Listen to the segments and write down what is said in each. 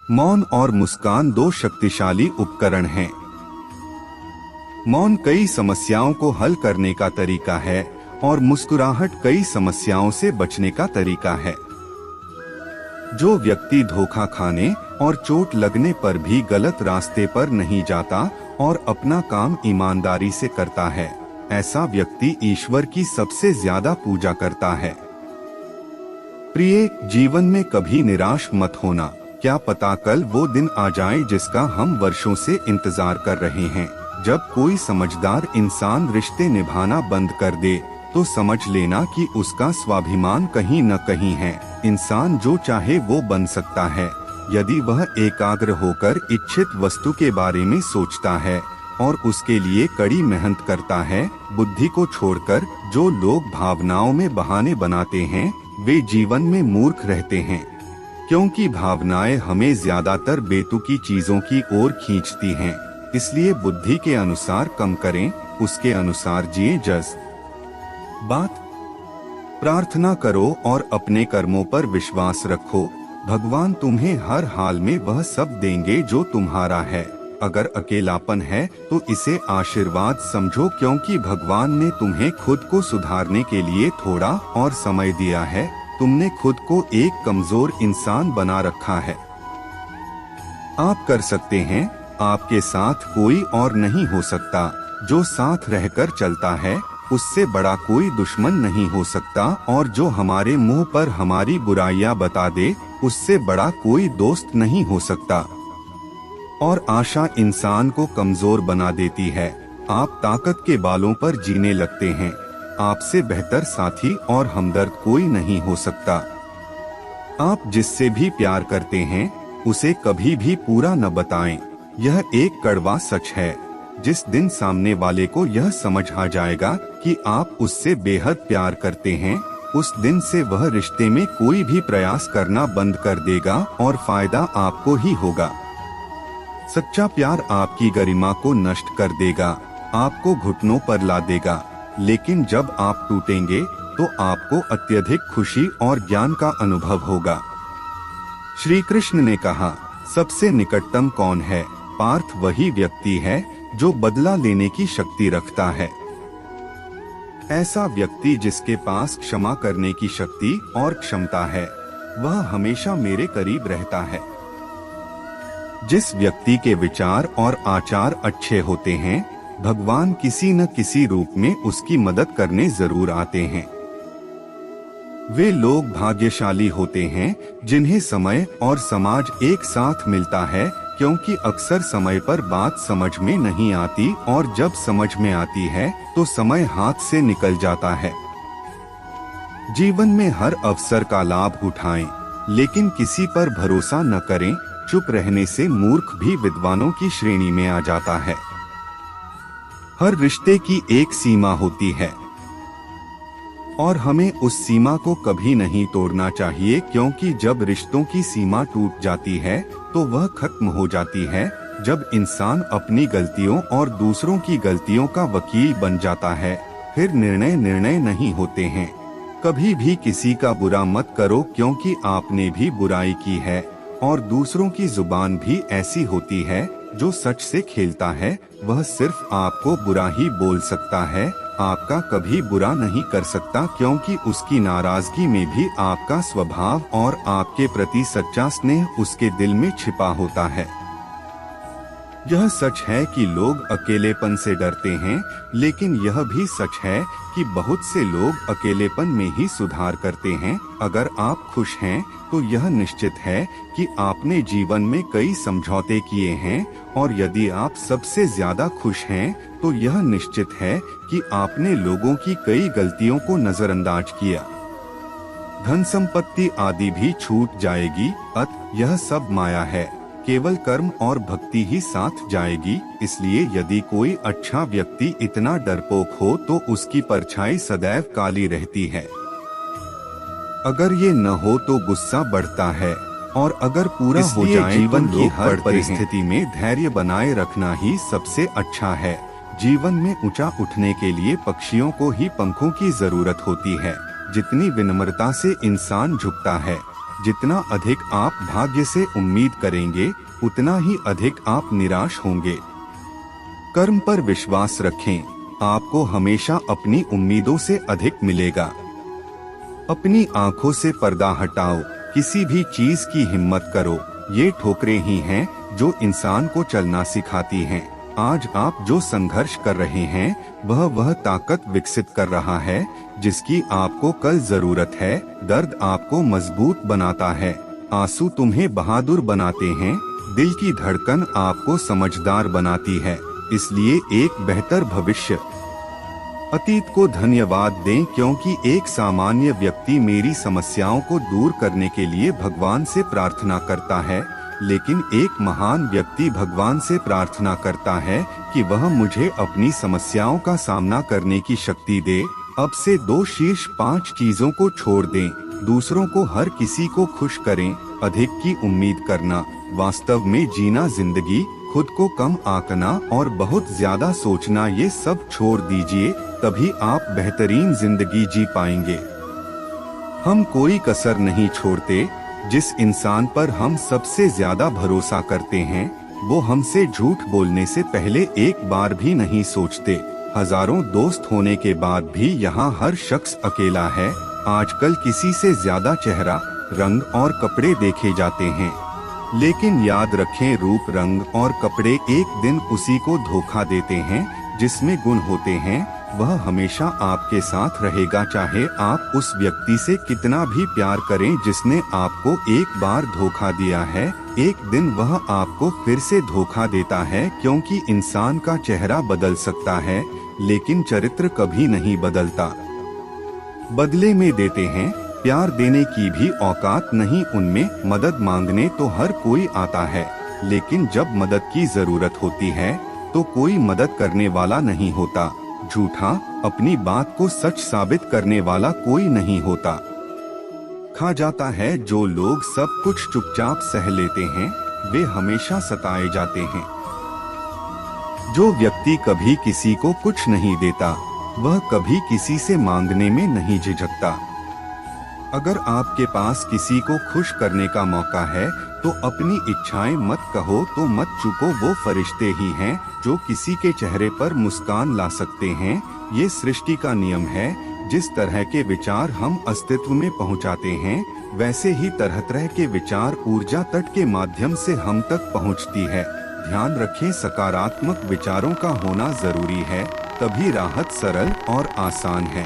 मौन और मुस्कान दो शक्तिशाली उपकरण हैं। मौन कई समस्याओं को हल करने का तरीका है और मुस्कुराहट कई समस्याओं से बचने का तरीका है। जो व्यक्ति धोखा खाने और चोट लगने पर भी गलत रास्ते पर नहीं जाता और अपना काम ईमानदारी से करता है, ऐसा व्यक्ति ईश्वर की सबसे ज्यादा पूजा करता है। प्रिय, जीवन में कभी निराश मत होना। क्या पता कल वो दिन आ जाए जिसका हम वर्षों से इंतजार कर रहे हैं। जब कोई समझदार इंसान रिश्ते निभाना बंद कर दे तो समझ लेना कि उसका स्वाभिमान कहीं न कहीं है। इंसान जो चाहे वो बन सकता है यदि वह एकाग्र होकर इच्छित वस्तु के बारे में सोचता है और उसके लिए कड़ी मेहनत करता है। बुद्धि को छोड़कर जो लोग भावनाओं में बहाने बनाते हैं वे जीवन में मूर्ख रहते हैं, क्योंकि भावनाएं हमें ज्यादातर बेतुकी चीजों की ओर खींचती हैं। इसलिए बुद्धि के अनुसार काम करें, उसके अनुसार जिए। बात प्रार्थना करो और अपने कर्मों पर विश्वास रखो। भगवान तुम्हें हर हाल में वह सब देंगे जो तुम्हारा है। अगर अकेलापन है तो इसे आशीर्वाद समझो, क्योंकि भगवान ने तुम्हें खुद को सुधारने के लिए थोड़ा और समय दिया है। तुमने खुद को एक कमजोर इंसान बना रखा है। आप कर सकते हैं। आपके साथ कोई और नहीं हो सकता। जो साथ रहकर चलता है उससे बड़ा कोई दुश्मन नहीं हो सकता, और जो हमारे मुंह पर हमारी बुराइयां बता दे उससे बड़ा कोई दोस्त नहीं हो सकता। और आशा इंसान को कमजोर बना देती है। आप ताकत के बालों पर जीने लगते हैं। आपसे बेहतर साथी और हमदर्द कोई नहीं हो सकता। आप जिससे भी प्यार करते हैं उसे कभी भी पूरा न बताएं। यह एक कड़वा सच है। जिस दिन सामने वाले को यह समझ आ जाएगा कि आप उससे बेहद प्यार करते हैं, उस दिन से वह रिश्ते में कोई भी प्रयास करना बंद कर देगा और फायदा आपको ही होगा। सच्चा प्यार आपकी गरिमा को नष्ट कर देगा, आपको घुटनों पर ला देगा, लेकिन जब आप टूटेंगे तो आपको अत्यधिक खुशी और ज्ञान का अनुभव होगा। श्री कृष्ण ने कहा, सबसे निकटतम कौन है? पार्थ वही व्यक्ति है जो बदला लेने की शक्ति रखता है। ऐसा व्यक्ति जिसके पास क्षमा करने की शक्ति और क्षमता है, वह हमेशा मेरे करीब रहता है। जिस व्यक्ति के विचार और आचार अच्छे होते हैं, भगवान किसी न किसी रूप में उसकी मदद करने जरूर आते हैं। वे लोग भाग्यशाली होते हैं जिन्हें समय और समाज एक साथ मिलता है, क्योंकि अक्सर समय पर बात समझ में नहीं आती और जब समझ में आती है तो समय हाथ से निकल जाता है। जीवन में हर अवसर का लाभ उठाएं, लेकिन किसी पर भरोसा न करें। चुप रहने से मूर्ख भी विद्वानों की श्रेणी में आ जाता है। हर रिश्ते की एक सीमा होती है और हमें उस सीमा को कभी नहीं तोड़ना चाहिए, क्योंकि जब रिश्तों की सीमा टूट जाती है तो वह खत्म हो जाती है। जब इंसान अपनी गलतियों और दूसरों की गलतियों का वकील बन जाता है, फिर निर्णय नहीं होते हैं। कभी भी किसी का बुरा मत करो, क्योंकि आपने भी बुराई की है और दूसरों की जुबान भी ऐसी होती है। जो सच से खेलता है वह सिर्फ आपको बुरा ही बोल सकता है, आपका कभी बुरा नहीं कर सकता, क्योंकि उसकी नाराजगी में भी आपका स्वभाव और आपके प्रति सच्चा स्नेह उसके दिल में छिपा होता है। यह सच है कि लोग अकेलेपन से डरते हैं, लेकिन यह भी सच है कि बहुत से लोग अकेलेपन में ही सुधार करते हैं। अगर आप खुश हैं तो यह निश्चित है कि आपने जीवन में कई समझौते किए हैं, और यदि आप सबसे ज्यादा खुश हैं तो यह निश्चित है कि आपने लोगों की कई गलतियों को नजरअंदाज किया। धन संपत्ति आदि भी छूट जाएगी, यह सब माया है। केवल कर्म और भक्ति ही साथ जाएगी। इसलिए यदि कोई अच्छा व्यक्ति इतना डरपोक हो तो उसकी परछाई सदैव काली रहती है। अगर ये न हो तो गुस्सा बढ़ता है, और अगर पूरा हो जाए जीवन की हर परिस्थिति में धैर्य बनाए रखना ही सबसे अच्छा है। जीवन में ऊंचा उठने के लिए पक्षियों को ही पंखों की जरूरत होती है। जितनी विनम्रता से इंसान झुकता है, जितना अधिक आप भाग्य से उम्मीद करेंगे, उतना ही अधिक आप निराश होंगे। कर्म पर विश्वास रखें, आपको हमेशा अपनी उम्मीदों से अधिक मिलेगा। अपनी आंखों से पर्दा हटाओ, किसी भी चीज की हिम्मत करो। ये ठोकरें ही हैं जो इंसान को चलना सिखाती हैं। आज आप जो संघर्ष कर रहे हैं, वह ताकत विकसित कर रहा है जिसकी आपको कल जरूरत है। दर्द आपको मजबूत बनाता है, आंसू तुम्हें बहादुर बनाते हैं, दिल की धड़कन आपको समझदार बनाती है। इसलिए एक बेहतर भविष्य। अतीत को धन्यवाद दें, क्योंकि एक सामान्य व्यक्ति मेरी समस्याओं को दूर करने के लिए भगवान से प्रार्थना करता है, लेकिन एक महान व्यक्ति भगवान से प्रार्थना करता है कि वह मुझे अपनी समस्याओं का सामना करने की शक्ति दे। अब से 2 शीर्ष 5 चीजों को छोड़ दें। दूसरों को, हर किसी को खुश करें, अधिक की उम्मीद करना, वास्तव में जीना जिंदगी, खुद को कम आंकना और बहुत ज्यादा सोचना, ये सब छोड़ दीजिए, तभी आप बेहतरीन जिंदगी जी पाएंगे। हम कोई कसर नहीं छोड़ते। जिस इंसान पर हम सबसे ज्यादा भरोसा करते हैं, वो हमसे झूठ बोलने से पहले एक बार भी नहीं सोचते। हजारों दोस्त होने के बाद भी यहाँ हर शख्स अकेला है। आजकल किसी से ज्यादा चेहरा, रंग और कपड़े देखे जाते हैं, लेकिन याद रखें, रूप, रंग और कपड़े एक दिन उसी को धोखा देते हैं जिसमें गुण होते हैं। वह हमेशा आपके साथ रहेगा, चाहे आप उस व्यक्ति से कितना भी प्यार करें जिसने आपको एक बार धोखा दिया है। एक दिन वह आपको फिर से धोखा देता है, क्योंकि इंसान का चेहरा बदल सकता है लेकिन चरित्र कभी नहीं बदलता। बदले में देते हैं, प्यार देने की भी औकात नहीं उनमें। मदद मांगने तो हर कोई आता है, लेकिन जब मदद की जरूरत होती है तो कोई मदद करने वाला नहीं होता। झूठा, अपनी बात को सच साबित करने वाला कोई नहीं होता। खा जाता है जो लोग सब कुछ चुपचाप सह लेते हैं, वे हमेशा सताए जाते हैं। जो व्यक्ति कभी किसी को कुछ नहीं देता, वह कभी किसी से मांगने में नहीं झिझकता। अगर आपके पास किसी को खुश करने का मौका है तो अपनी इच्छाएं मत कहो तो मत चुको। वो फरिश्ते ही हैं जो किसी के चेहरे पर मुस्कान ला सकते हैं। ये सृष्टि का नियम है। जिस तरह के विचार हम अस्तित्व में पहुंचाते हैं, वैसे ही तरह तरह के विचार ऊर्जा तट के माध्यम से हम तक पहुंचती है। ध्यान रखें, सकारात्मक विचारों का होना जरूरी है, तभी राहत सरल और आसान है।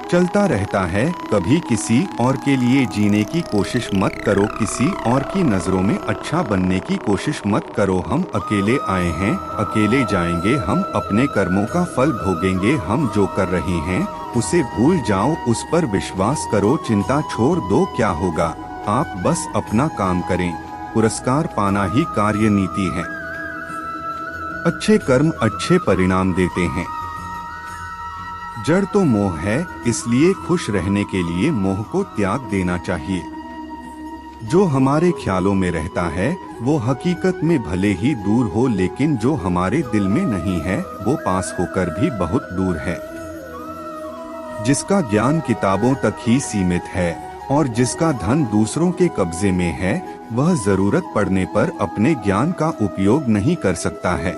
चलता रहता है, कभी किसी और के लिए जीने की कोशिश मत करो, किसी और की नजरों में अच्छा बनने की कोशिश मत करो। हम अकेले आए हैं, अकेले जाएंगे, हम अपने कर्मों का फल भोगेंगे। हम जो कर रहे हैं उसे भूल जाओ, उस पर विश्वास करो, चिंता छोड़ दो, क्या होगा, आप बस अपना काम करें। पुरस्कार पाना ही कार्य नीति है। अच्छे कर्म अच्छे परिणाम देते हैं। जड़ तो मोह है, इसलिए खुश रहने के लिए मोह को त्याग देना चाहिए। जो हमारे ख्यालों में रहता है वो हकीकत में भले ही दूर हो, लेकिन जो हमारे दिल में नहीं है वो पास होकर भी बहुत दूर है। जिसका ज्ञान किताबों तक ही सीमित है और जिसका धन दूसरों के कब्जे में है, वह जरूरत पड़ने पर अपने ज्ञान का उपयोग नहीं कर सकता है।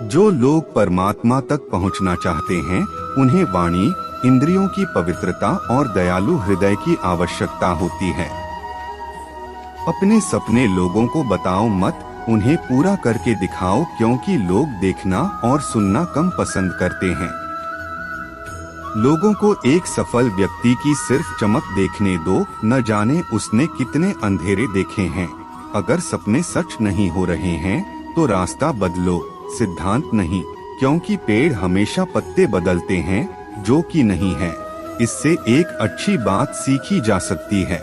जो लोग परमात्मा तक पहुंचना चाहते हैं, उन्हें वाणी, इंद्रियों की पवित्रता और दयालु हृदय की आवश्यकता होती है। अपने सपने लोगों को बताओ मत, उन्हें पूरा करके दिखाओ, क्योंकि लोग देखना और सुनना कम पसंद करते हैं। लोगों को एक सफल व्यक्ति की सिर्फ चमक देखने दो, न जाने उसने कितने अंधेरे देखे हैं। अगर सपने सच नहीं हो रहे हैं तो रास्ता बदलो, सिद्धांत नहीं, क्योंकि पेड़ हमेशा पत्ते बदलते हैं, जो कि नहीं है। इससे एक अच्छी बात सीखी जा सकती है।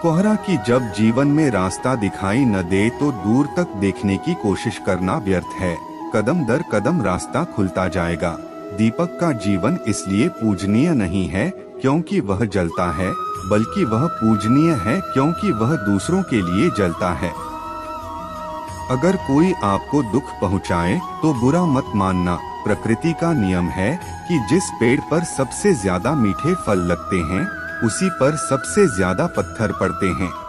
कोहरा की जब जीवन में रास्ता दिखाई न दे तो दूर तक देखने की कोशिश करना व्यर्थ है। कदम दर कदम रास्ता खुलता जाएगा। दीपक का जीवन इसलिए पूजनीय नहीं है क्योंकि वह जलता है, बल्कि वह पूजनीय है क्योंकि वह दूसरों के लिए जलता है। अगर कोई आपको दुख पहुंचाए तो बुरा मत मानना। प्रकृति का नियम है कि जिस पेड़ पर सबसे ज्यादा मीठे फल लगते हैं, उसी पर सबसे ज्यादा पत्थर पड़ते हैं।